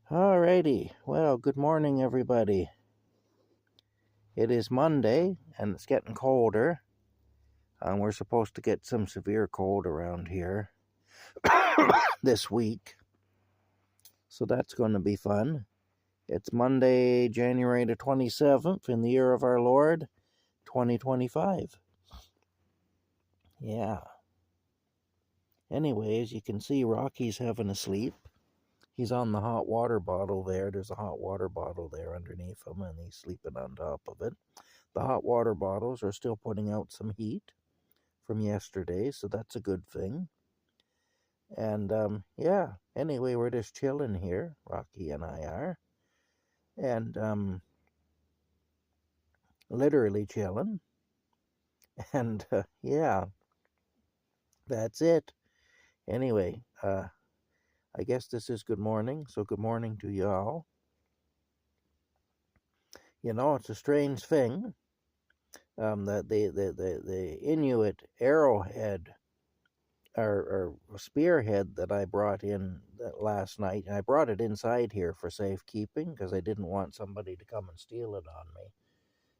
Alrighty, well, good morning, everybody. It is Monday, and it's getting colder. We're supposed to get some severe cold around here this week, so that's going to be fun. It's Monday, January the 27th, in the year of our Lord, 2025. Yeah. Anyways, you can see Rocky's having a sleep. He's on the hot water bottle there. There's a hot water bottle there underneath him, and he's sleeping on top of it. The hot water bottles are still putting out some heat from yesterday, so that's a good thing. And yeah, anyway, we're just chilling here, Rocky and I are. And literally chilling. And yeah, that's it. Anyway, I guess this is good morning, so good morning to y'all. You know, it's a strange thing that the Inuit arrowhead or spearhead that I brought in last night. I brought it inside here for safekeeping because I didn't want somebody to come and steal it on me.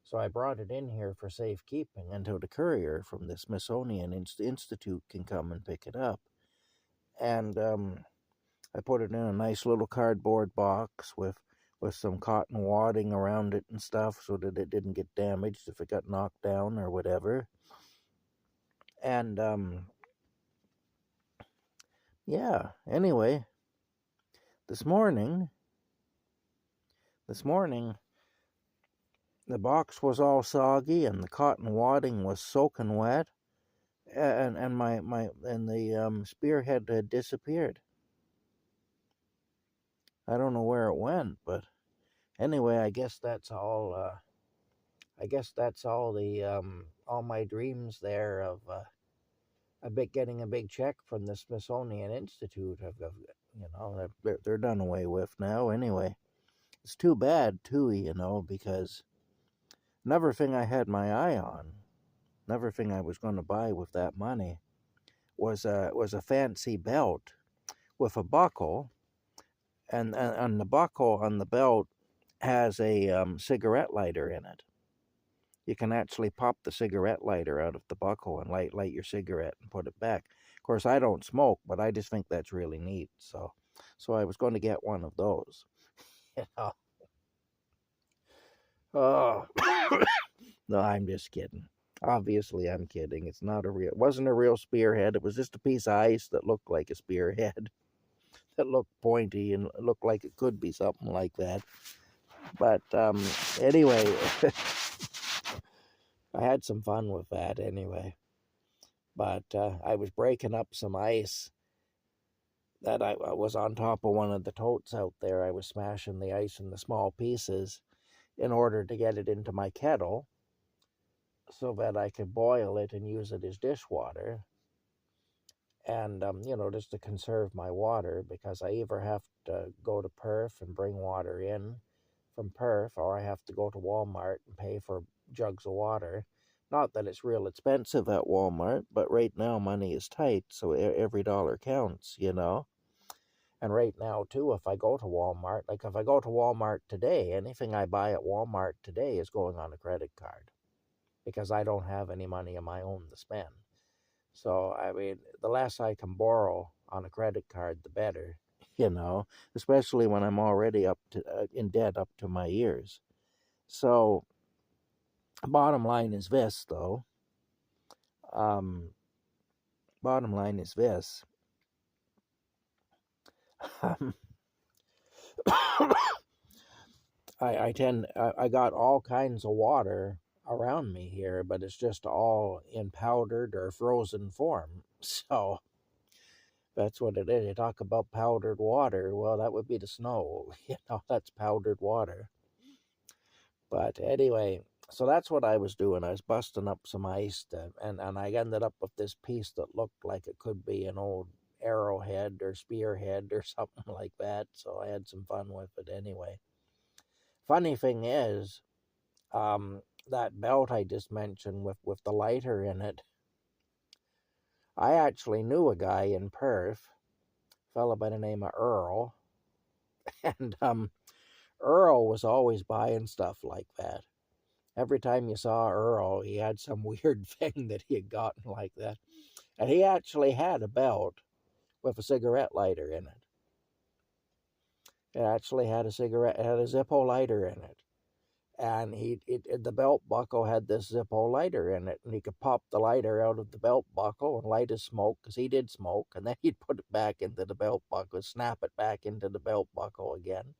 So I brought it in here for safekeeping until the courier from the Smithsonian Institute can come and pick it up. And I put it in a nice little cardboard box with some cotton wadding around it and stuff so that it didn't get damaged if it got knocked down or whatever. And yeah, anyway, this morning, the box was all soggy and the cotton wadding was soaking wet, and the spearhead had disappeared. I don't know where it went, but anyway, I guess that's all. All my dreams there of getting a big check from the Smithsonian Institute they're done away with now. Anyway, it's too bad too, because another thing I had my eye on, another thing I was going to buy with that money was a fancy belt with a buckle, and the buckle on the belt has a cigarette lighter in it. You can actually pop the cigarette lighter out of the buckle and light your cigarette and put it back. Of course, I don't smoke, but I just think that's really neat. So I was going to get one of those. Oh, no, I'm just kidding. Obviously, I'm kidding. It wasn't a real spearhead. It was just a piece of ice that looked like a spearhead, that looked pointy and looked like it could be something like that. But anyway, I had some fun with that anyway. But I was breaking up some ice that I was on top of one of the totes out there. I was smashing the ice into small pieces in order to get it into my kettle so that I could boil it and use it as dishwater. And, just to conserve my water, because I either have to go to Perth and bring water in from Perth, or I have to go to Walmart and pay for jugs of water. Not that it's real expensive at Walmart, but right now money is tight, so every dollar counts, And right now, too, if I go to Walmart today, anything I buy at Walmart today is going on a credit card because I don't have any money of my own to spend. So, I mean, the less I can borrow on a credit card, the better, especially when I'm already in debt up to my ears. So, bottom line is this, though. Bottom line is this. I got all kinds of water around me here, but it's just all in powdered or frozen form. So that's what it is. You talk about powdered water. Well, that would be the snow. That's powdered water. But anyway, so that's what I was doing. I was busting up some ice, and I ended up with this piece that looked like it could be an old arrowhead or spearhead or something like that. So I had some fun with it anyway. Funny thing is, that belt I just mentioned with the lighter in it, I actually knew a guy in Perth, a fellow by the name of Earl, And Earl was always buying stuff like that. Every time you saw Earl, he had some weird thing that he had gotten like that. And he actually had a belt with a cigarette lighter in it. It actually had a Zippo lighter in it. And the belt buckle had this Zippo lighter in it. And he could pop the lighter out of the belt buckle and light his smoke, because he did smoke. And then he'd put it back into the belt buckle, snap it back into the belt buckle again.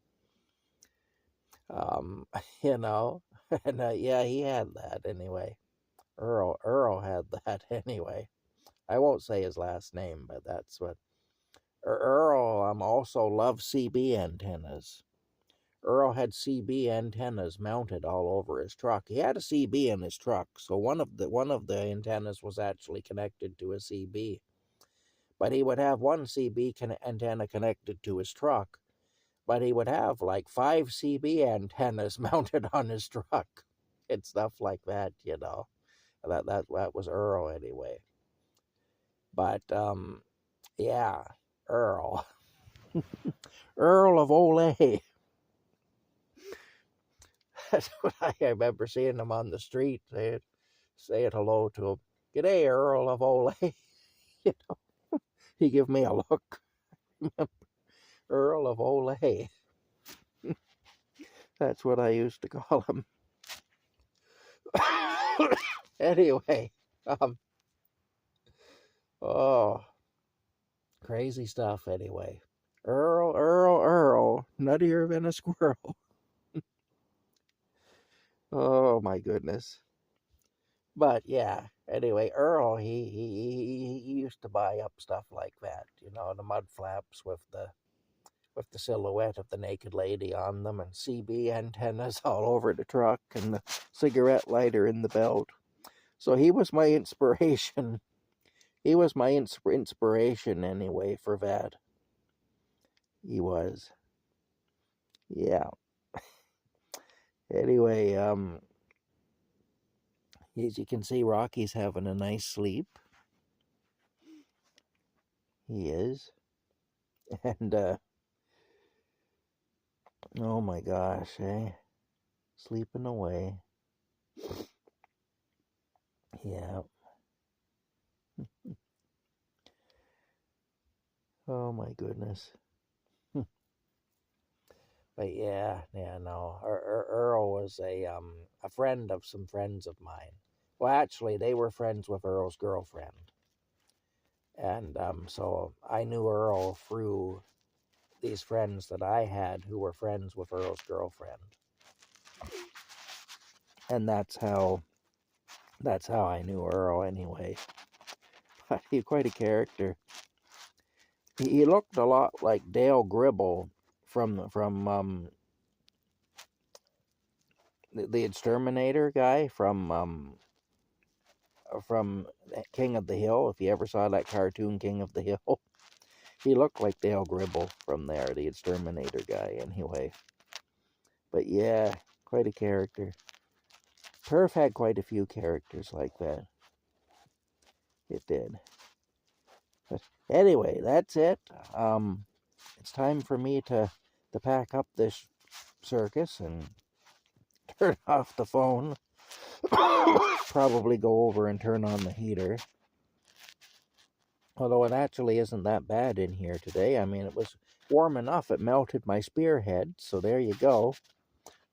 You know, and yeah, he had that anyway. Earl had that anyway. I won't say his last name, but that's what Earl also loved CB antennas. Earl had CB antennas mounted all over his truck. He had a CB in his truck, so one of the antennas was actually connected to a CB. But he would have one CB antenna connected to his truck, but he would have like 5 CB antennas mounted on his truck and stuff like that, you know. That was Earl anyway. But yeah, Earl. Earl of Olay. That's what I remember seeing him on the street saying hello to him. G'day, Earl of Olay. You know, he give me a look. Earl of Olay. That's what I used to call him. Anyway, oh, crazy stuff anyway. Earl, nuttier than a squirrel. Oh my goodness. But yeah, anyway, Earl, he used to buy up stuff like that, you know, the mud flaps with the silhouette of the naked lady on them, and CB antennas all over the truck, and the cigarette lighter in the belt. So he was my inspiration. He was my inspiration anyway for that. He was. Yeah. Anyway, as you can see, Rocky's having a nice sleep. He is. And oh my gosh, eh? Sleeping away. Yeah. Oh my goodness. But yeah, no. Earl was a friend of some friends of mine. Well, actually, they were friends with Earl's girlfriend, and so I knew Earl through these friends that I had who were friends with Earl's girlfriend, and that's how I knew Earl anyway. But he's quite a character. He looked a lot like Dale Gribble from the exterminator guy from King of the Hill. If you ever saw that cartoon King of the Hill, he looked like Dale Gribble from there, the exterminator guy anyway. But yeah, quite a character. Perf had quite a few characters like that. It did. But anyway, that's it. It's time for me to pack up this circus and turn off the phone. Probably go over and turn on the heater. Although it actually isn't that bad in here today. I mean, it was warm enough. It melted my spearhead. So there you go.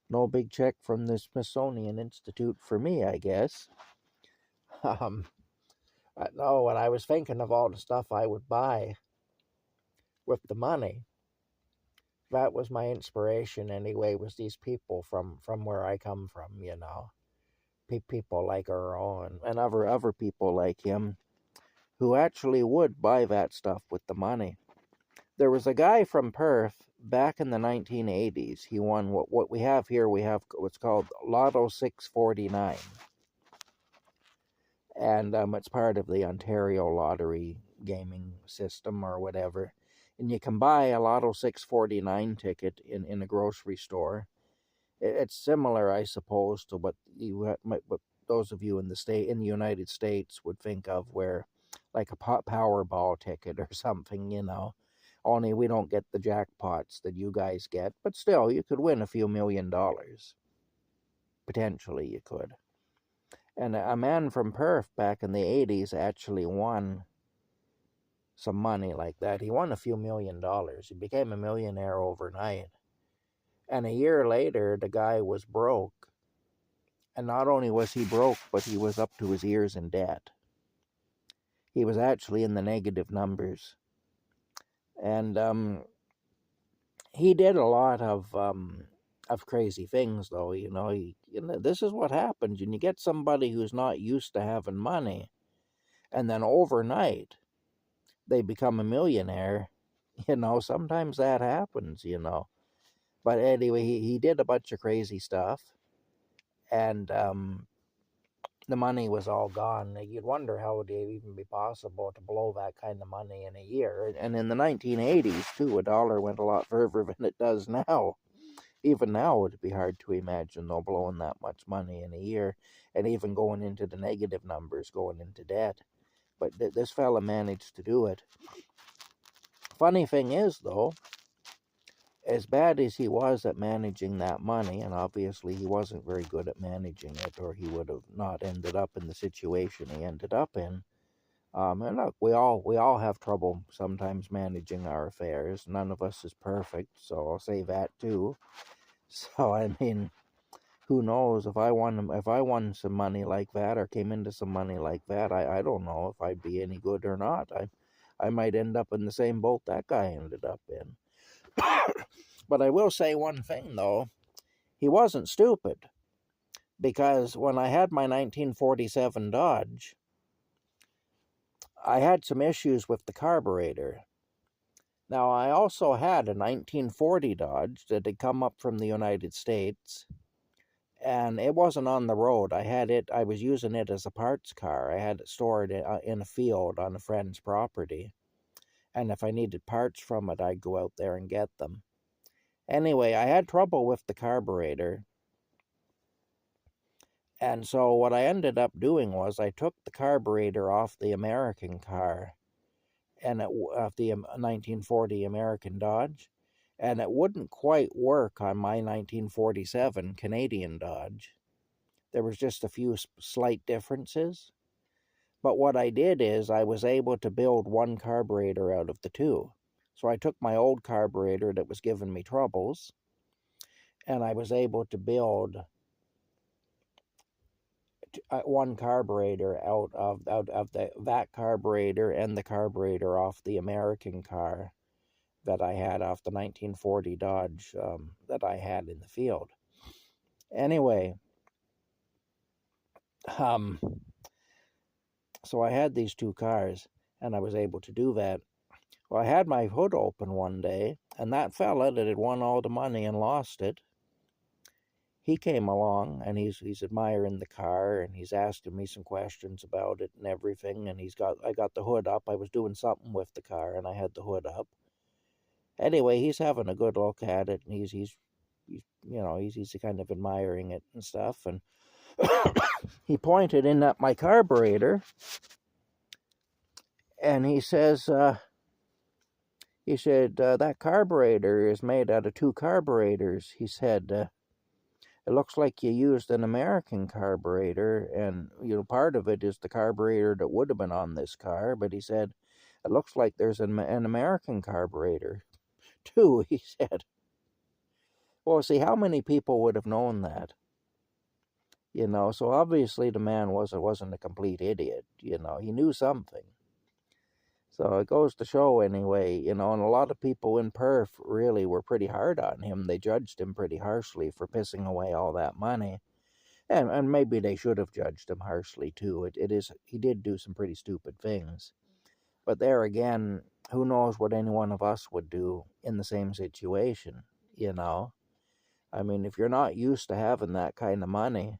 No big check from the Smithsonian Institute for me, I guess. No, when I was thinking of all the stuff I would buy with the money, that was my inspiration anyway, was these people from where I come from, you know. People like Earl and other people like him who actually would buy that stuff with the money. There was a guy from Perth back in the 1980s. He won what we have here. We have what's called Lotto 649. And it's part of the Ontario lottery gaming system or whatever. And you can buy a Lotto 649 ticket in a grocery store. It's similar, I suppose, to what those of you in the United States would think of, where like a Powerball ticket or something, you know. Only we don't get the jackpots that you guys get, but still, you could win a few $1,000,000. Potentially, you could. And a man from Perth back in the 80s actually won some money like that. He won a few $1,000,000. He became a millionaire overnight. And a year later, the guy was broke. And not only was he broke, but he was up to his ears in debt. He was actually in the negative numbers. And he did a lot of crazy things, though. This is what happens when you get somebody who's not used to having money, and then overnight they become a millionaire. Sometimes that happens. But anyway, he did a bunch of crazy stuff, and the money was all gone. You'd wonder how it would even be possible to blow that kind of money in a year. And in the 1980s, too, a dollar went a lot further than it does now. Even now, it'd be hard to imagine, though, blowing that much money in a year, and even going into the negative numbers, going into debt. But this fella managed to do it. Funny thing is, though, as bad as he was at managing that money, and obviously he wasn't very good at managing it, or he would have not ended up in the situation he ended up in. And look, we all have trouble sometimes managing our affairs. None of us is perfect, so I'll say that too. So I mean, who knows? If I won some money like that, or came into some money like that, I don't know if I'd be any good or not. I might end up in the same boat that guy ended up in. But I will say one thing, though. He wasn't stupid, because when I had my 1947 Dodge, I had some issues with the carburetor. Now, I also had a 1940 Dodge that had come up from the United States, and it wasn't on the road. I was using it as a parts car. I had it stored in a field on a friend's property, and if I needed parts from it, I'd go out there and get them. Anyway, I had trouble with the carburetor, and so what I ended up doing was I took the carburetor off the American car, and off the 1940 American Dodge, and it wouldn't quite work on my 1947 Canadian Dodge. There was just a few slight differences. But what I did is I was able to build one carburetor out of the two. So I took my old carburetor that was giving me troubles, and I was able to build one carburetor out of that carburetor and the carburetor off the American car that I had off the 1940 Dodge that I had in the field. Anyway, so I had these two cars, and I was able to do that. Well, I had my hood open one day, and that fella that had won all the money and lost it, he came along, and he's admiring the car, and he's asking me some questions about it and everything, and I got the hood up. I was doing something with the car, and I had the hood up. Anyway, he's having a good look at it, and he's kind of admiring it and stuff, and he pointed in at my carburetor, and he said, that carburetor is made out of two carburetors. He said, it looks like you used an American carburetor, and part of it is the carburetor that would have been on this car, but he said, it looks like there's an American carburetor too, he said. Well, see, how many people would have known that? So obviously the man wasn't a complete idiot. He knew something. So it goes to show anyway, and a lot of people in Perth really were pretty hard on him. They judged him pretty harshly for pissing away all that money. And maybe they should have judged him harshly too. He did do some pretty stupid things. But there again, who knows what any one of us would do in the same situation, I mean, if you're not used to having that kind of money,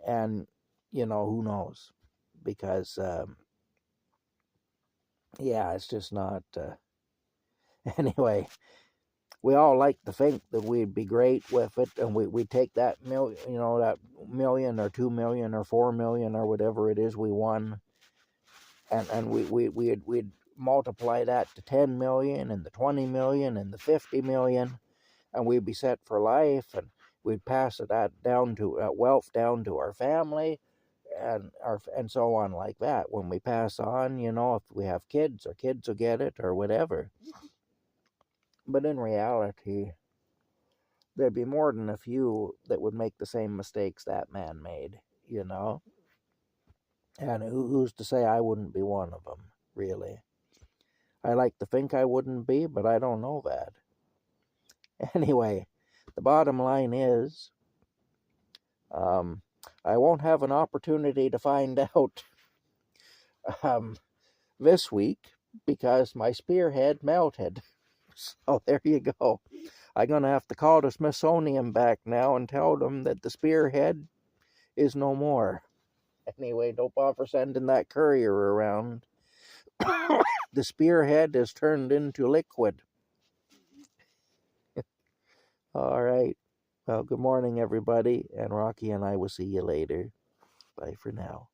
and, who knows? Because, yeah, it's just not... Anyway, we all like to think that we'd be great with it, and we'd take that that $1,000,000 or $2,000,000 or $4,000,000 or whatever it is we won, and we'd multiply that to 10 million and the 20 million and the 50 million, and we'd be set for life, and we'd pass that down to wealth down to our family, and so on like that. When we pass on, if we have kids, our kids will get it or whatever. But in reality, there'd be more than a few that would make the same mistakes that man made, And who's to say I wouldn't be one of them, really? I like to think I wouldn't be, but I don't know that. Anyway, the bottom line is, I won't have an opportunity to find out this week because my spearhead melted. So there you go. I'm going to have to call the Smithsonian back now and tell them that the spearhead is no more. Anyway, don't bother sending that courier around. The spearhead is turned into liquid. All right. Well, good morning, everybody, and Rocky and I will see you later. Bye for now.